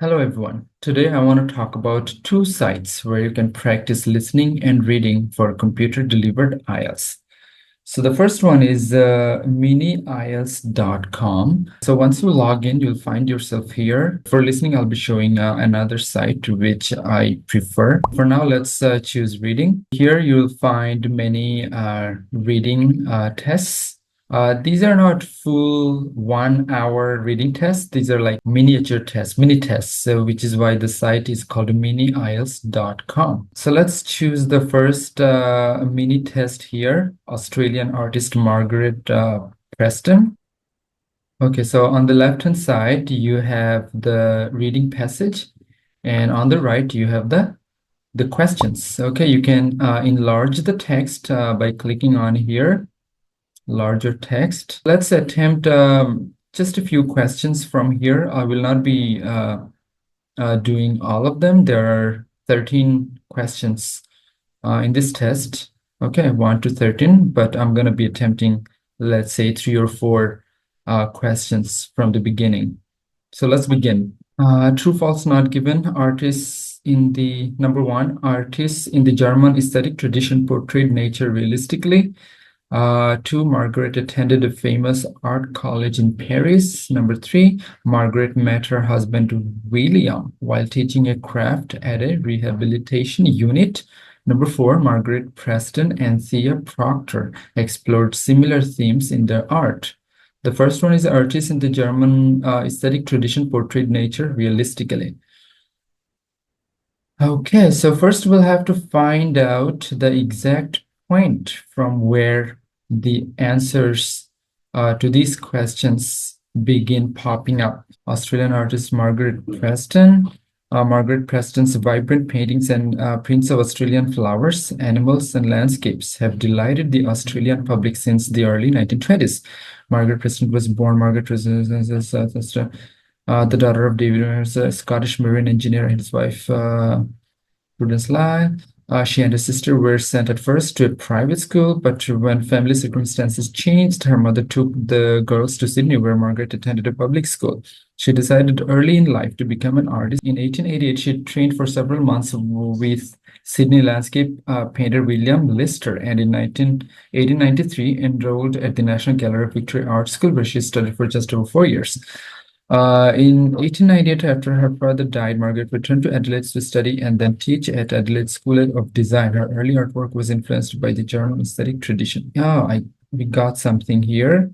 Hello everyone. Today I want to talk about two sites where you can practice listening and reading for computer-delivered IELTS. So the first one is miniielts.com. So once you log in, you'll find yourself here. For listening, I'll be showing another site which I prefer. For now, let's choose reading. Here you'll find many reading tests. These are not full 1 hour reading tests. These are like miniature tests, mini tests. So which is why the site is called miniielts.com. So let's choose the first mini test here, Australian artist Margaret Preston. Okay, so on the left-hand side, you have the reading passage, and on the right, you have the questions. Okay, you can enlarge the text by clicking on here. Larger text. Let's attempt just a few questions from here. I will not be doing all of them. There are 13 questions in this test. Okay, 1 to 13, but I'm going to be attempting, let's say, 3 or 4 questions from the beginning. So let's begin. True, false, not given. Artists in the number 1, artists in the German aesthetic tradition portrayed nature realistically. 2, Margaret attended a famous art college in Paris. Number 3, Margaret met her husband William while teaching a craft at a rehabilitation unit. Number 4, Margaret Preston and Thea Proctor explored similar themes in their art. The first one is artists in the German aesthetic tradition portrayed nature realistically. Okay, so first we'll have to find out the exact point from where the answers to these questions begin popping up. Australian artist Margaret Preston. Margaret Preston's vibrant paintings and prints of Australian flowers, animals, and landscapes have delighted the Australian public since the early 1920s. Margaret Preston was born. Margaret was the daughter of David, a Scottish marine engineer, and his wife, Prudence Lai. She and her sister were sent at first to a private school, but when family circumstances changed, her mother took the girls to Sydney, where Margaret attended a public school. She decided early in life to become an artist. In 1888, she trained for several months with Sydney landscape painter William Lister, and in 1893 enrolled at the National Gallery of Victoria Art School, where she studied for just over 4 years. In 1898, after her father died, Margaret returned to Adelaide to study and then teach at Adelaide School of Design. Her early artwork was influenced by the German aesthetic tradition. We got something here.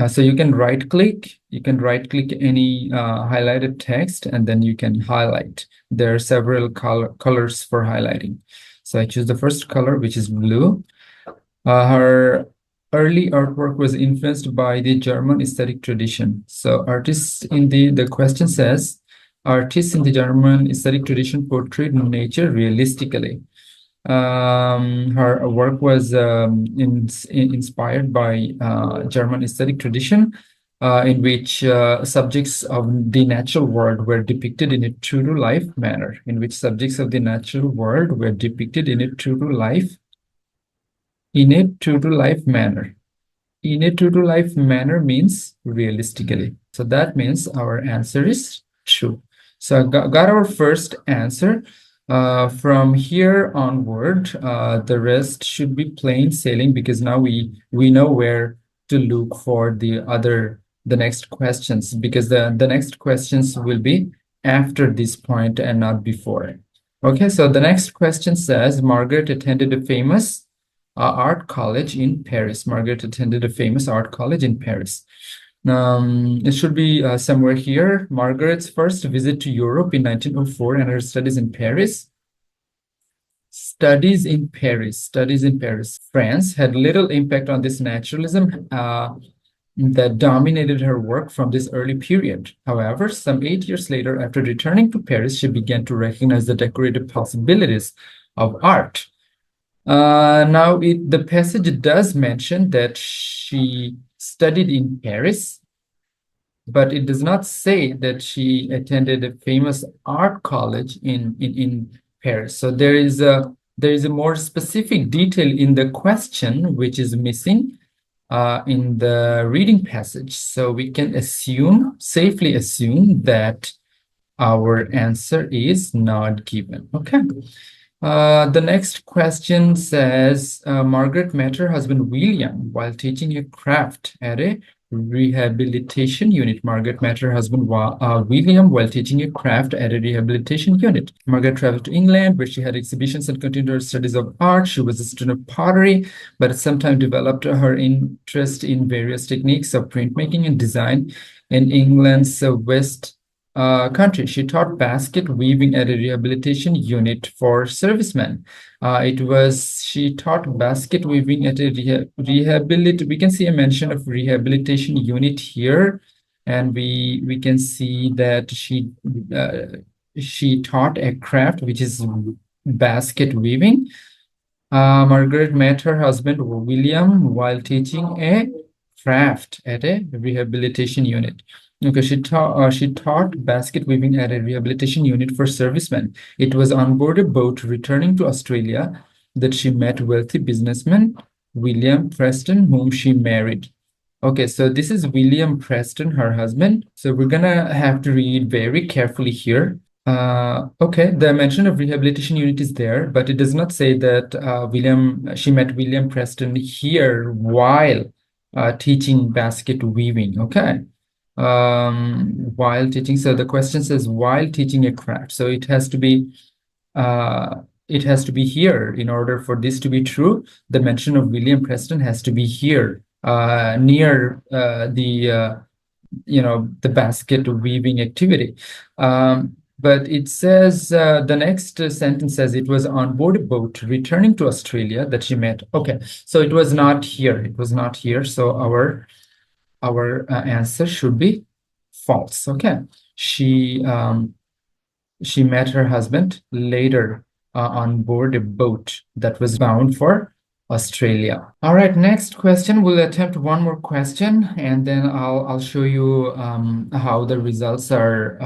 So you can right-click any highlighted text, and then you can highlight. There are several colors for highlighting. So I choose the first color, which is blue. Her early artwork was influenced by the German aesthetic tradition. So artists in the question says, artists in the German aesthetic tradition portrayed nature realistically. Her work was inspired by German aesthetic tradition, in which subjects of the natural world were depicted in a true-to-life manner. In a true-to-life manner. In a true-to-life manner means realistically. So that means our answer is true. So I got our first answer. From here onward, the rest should be plain sailing, because now we know where to look for the next questions, because the next questions will be after this point and not before. Okay, so the next question says, Margaret attended a famous art college in Paris. Margaret attended a famous art college in Paris. It should be somewhere here. Margaret's first visit to Europe in 1904 and her studies in Paris. Studies in Paris. France had little impact on this naturalism that dominated her work from this early period. However, some 8 years later, after returning to Paris, she began to recognize the decorative possibilities of art. Now, the passage does mention that she studied in Paris, but it does not say that she attended a famous art college in Paris. So there is a more specific detail in the question which is missing in the reading passage. So we can safely assume that our answer is not given. Okay. The next question says, Margaret met her husband William while teaching a craft at a rehabilitation unit. Margaret met her husband William while teaching a craft at a rehabilitation unit. Margaret traveled to England, where she had exhibitions and continued her studies of art. She was a student of pottery, but at some time developed her interest in various techniques of printmaking and design in England's West Country. She taught basket weaving at a rehabilitation unit for servicemen. She taught basket weaving at a we can see a mention of rehabilitation unit here, and we can see that she taught a craft which is basket weaving. Margaret met her husband William while teaching a craft at a rehabilitation unit. Okay, she taught basket weaving at a rehabilitation unit for servicemen. It was on board a boat returning to Australia that she met wealthy businessman William Preston, whom she married. Okay, so this is William Preston, her husband. So we're gonna have to read very carefully here. Okay, the mention of rehabilitation unit is there, but it does not say that she met William Preston here while teaching basket weaving. Okay. While teaching, so the question says while teaching a craft, so it has to be here. In order for this to be true, the mention of William Preston has to be here, near the basket weaving activity. But it says the next sentence says it was on board a boat returning to Australia that she met. Okay, so it was not here. It was not here. So our answer should be false. Okay, she met her husband later on board a boat that was bound for Australia. All right, next question. We'll attempt one more question, and then I'll show you how the results are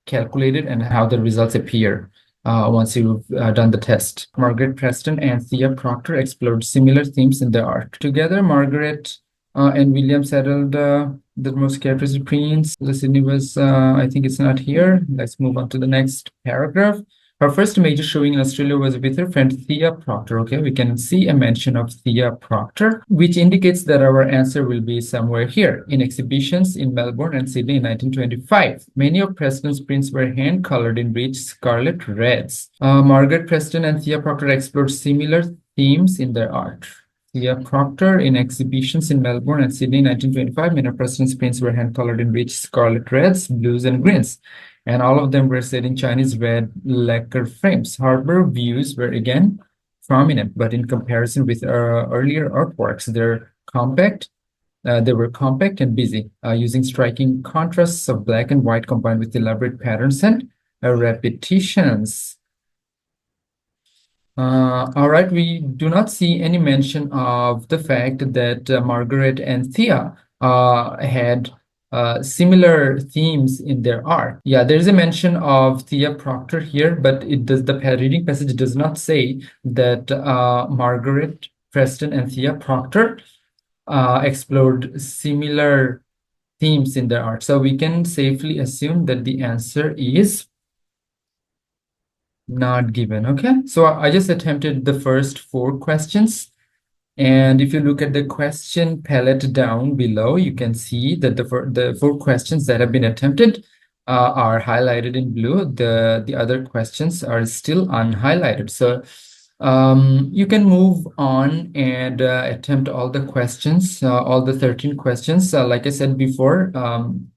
calculated and how the results appear once you've done the test. Margaret Preston and Thea Proctor explored similar themes in their art. Together, Margaret and William settled the most characteristic prints. The Sydney was, I think it's not here. Let's move on to the next paragraph. Her first major showing in Australia was with her friend Thea Proctor. Okay, we can see a mention of Thea Proctor, which indicates that our answer will be somewhere here. In exhibitions in Melbourne and Sydney in 1925, many of Preston's prints were hand-colored in rich scarlet reds. Margaret Preston and Thea Proctor explored similar themes in their art. Thea Proctor in exhibitions in Melbourne and Sydney in 1925, many of Preston's prints were hand-colored in rich scarlet reds, blues, and greens, and all of them were set in Chinese red lacquer frames. Harbor views were again prominent, but in comparison with earlier artworks, they were compact and busy, using striking contrasts of black and white combined with elaborate patterns and repetitions. All right, we do not see any mention of the fact that Margaret and Thea had similar themes in their art. Yeah, there's a mention of Thea Proctor here, but the reading passage does not say that Margaret Preston and Thea Proctor explored similar themes in their art. So we can safely assume that the answer is not given. Okay, so I just attempted the first 4 questions. And if you look at the question palette down below, you can see that the 4 questions that have been attempted are highlighted in blue. The other questions are still unhighlighted. So you can move on and attempt all the questions, all the 13 questions. Like I said before,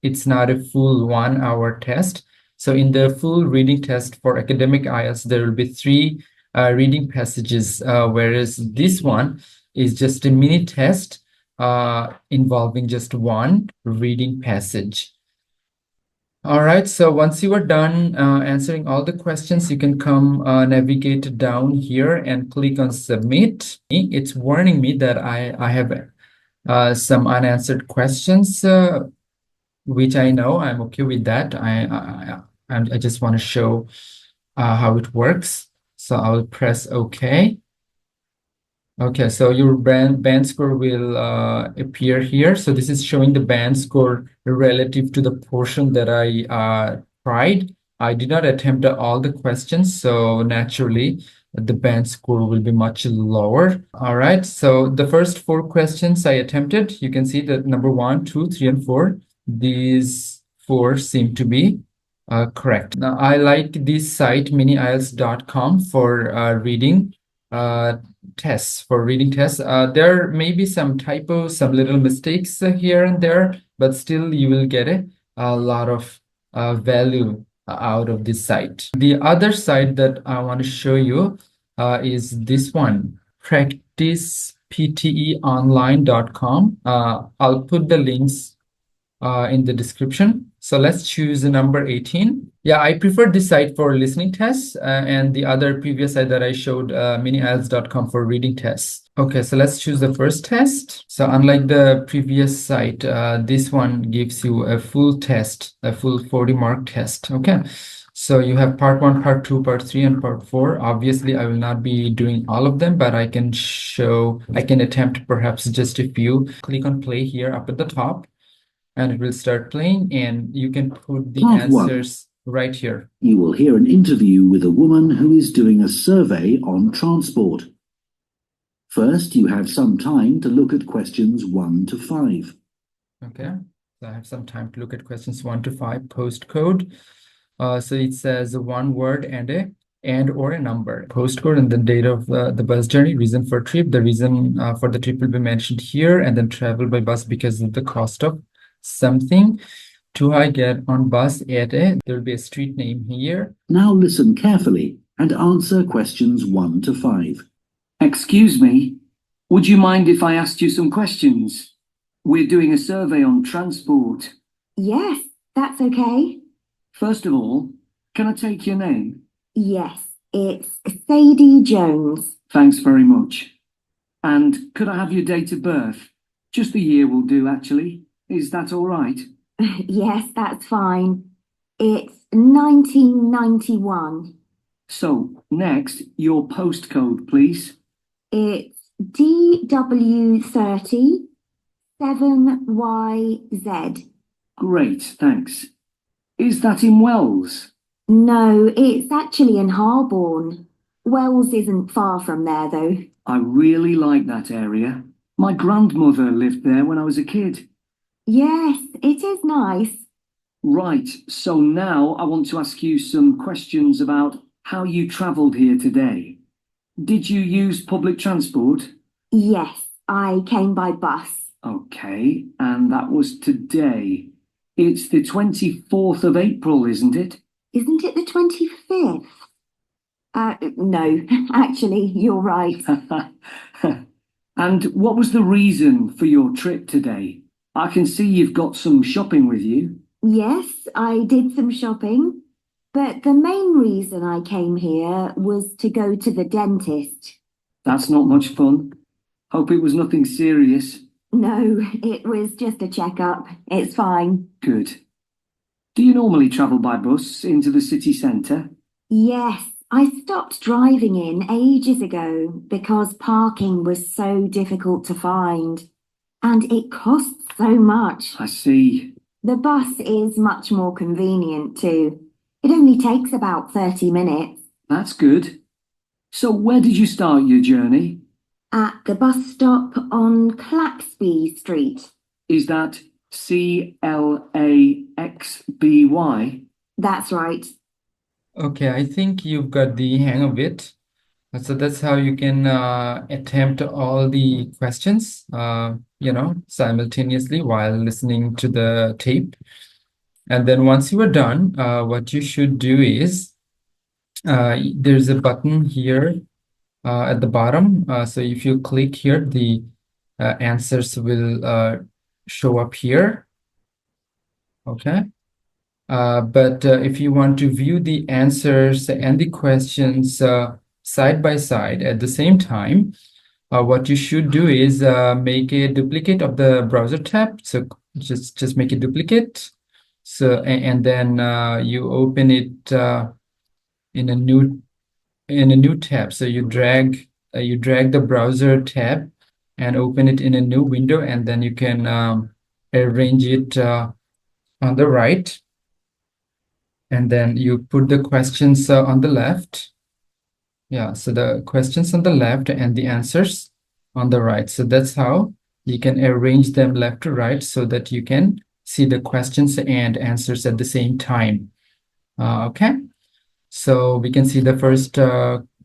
it's not a full 1-hour test. So in the full reading test for academic IELTS, there will be 3 reading passages, whereas this one is just a mini test involving just 1 reading passage. All right, so once you are done answering all the questions, you can come navigate down here and click on submit. It's warning me that I have some unanswered questions, which I know I'm okay with that. I just want to show how it works. So I will press OK. Okay, so your band score will appear here. So this is showing the band score relative to the portion that I tried. I did not attempt all the questions, so naturally the band score will be much lower. All right, so the first four questions I attempted, you can see that number 1, 2, 3, and 4, these four seem to be correct. Now, I like this site, miniielts.com, for reading tests, there may be some typos, some little mistakes here and there, but still you will get a lot of value out of this site. The other site that I want to show you is this one, practicepteonline.com. I'll put the links in the description. So let's choose the number 18. Yeah, I prefer this site for listening tests and the other previous site that I showed, miniielts.com, for reading tests. Okay, so let's choose the first test. So unlike the previous site, this one gives you a full test, a full 40-mark test. Okay, so you have part 1, part 2, part 3, and part 4. Obviously, I will not be doing all of them, but I can attempt perhaps just a few. Click on play here up at the top, and it will start playing, and you can put the answers right here. You will hear an interview with a woman who is doing a survey on transport. First, you have some time to look at questions 1 to 5. Okay, so I have some time to look at questions 1 to 5. Postcode. So it says one word and or a number. Postcode and the date of the bus journey, reason for trip. The reason for the trip will be mentioned here, and then travel by bus because of the cost of something. To I get on bus at there will be a street name here. Now listen carefully and answer questions 1 to 5. Excuse me, would you mind if I asked you some questions? We're doing a survey on transport. Yes, that's okay. First of all, can I take your name? Yes, it's Sadie Jones. Thanks very much. And could I have your date of birth? Just the year will do, actually. Is that all right? Yes, that's fine. It's 1991. So, next, your postcode, please. It's DW30 7YZ. Great, thanks. Is that in Wells? No, it's actually in Harborne. Wells isn't far from there, though. I really like that area. My grandmother lived there when I was a kid. Yes, it is nice. Right, so now I want to ask you some questions about how you travelled here today. Did you use public transport? Yes, I came by bus. Okay, and that was today. It's the 24th of April, isn't it? Isn't it the 25th? No, actually, you're right. And what was the reason for your trip today? I can see you've got some shopping with you. Yes, I did some shopping, but the main reason I came here was to go to the dentist. That's not much fun. Hope it was nothing serious. No, it was just a checkup. It's fine. Good. Do you normally travel by bus into the city centre? Yes, I stopped driving in ages ago because parking was so difficult to find. And it costs so much. I see. The bus is much more convenient too. It only takes about 30 minutes. That's good. So where did you start your journey? At the bus stop on Claxby Street. Is that Claxby? That's right. Okay, I think you've got the hang of it. So that's how you can attempt all the questions, simultaneously while listening to the tape. And then once you are done, what you should do is there's a button here at the bottom. So if you click here, the answers will show up here. Okay. But if you want to view the answers and the questions side by side at the same time, what you should do is make a duplicate of the browser tab. So just make a duplicate. So and then you open it in a new tab. So you drag the browser tab and open it in a new window, and then you can arrange it on the right. And then you put the questions on the left. Yeah, so the questions on the left and the answers on the right. So that's how you can arrange them left to right so that you can see the questions and answers at the same time. Okay, so we can see the first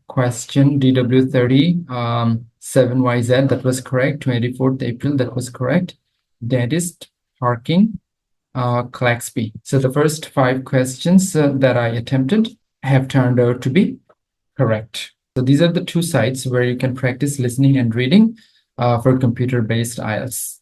question, DW30, 7YZ, that was correct. 24th April, that was correct. Dentist, parking, Claxby. So the first 5 questions that I attempted have turned out to be correct. So these are the 2 sites where you can practice listening and reading for computer-based IELTS.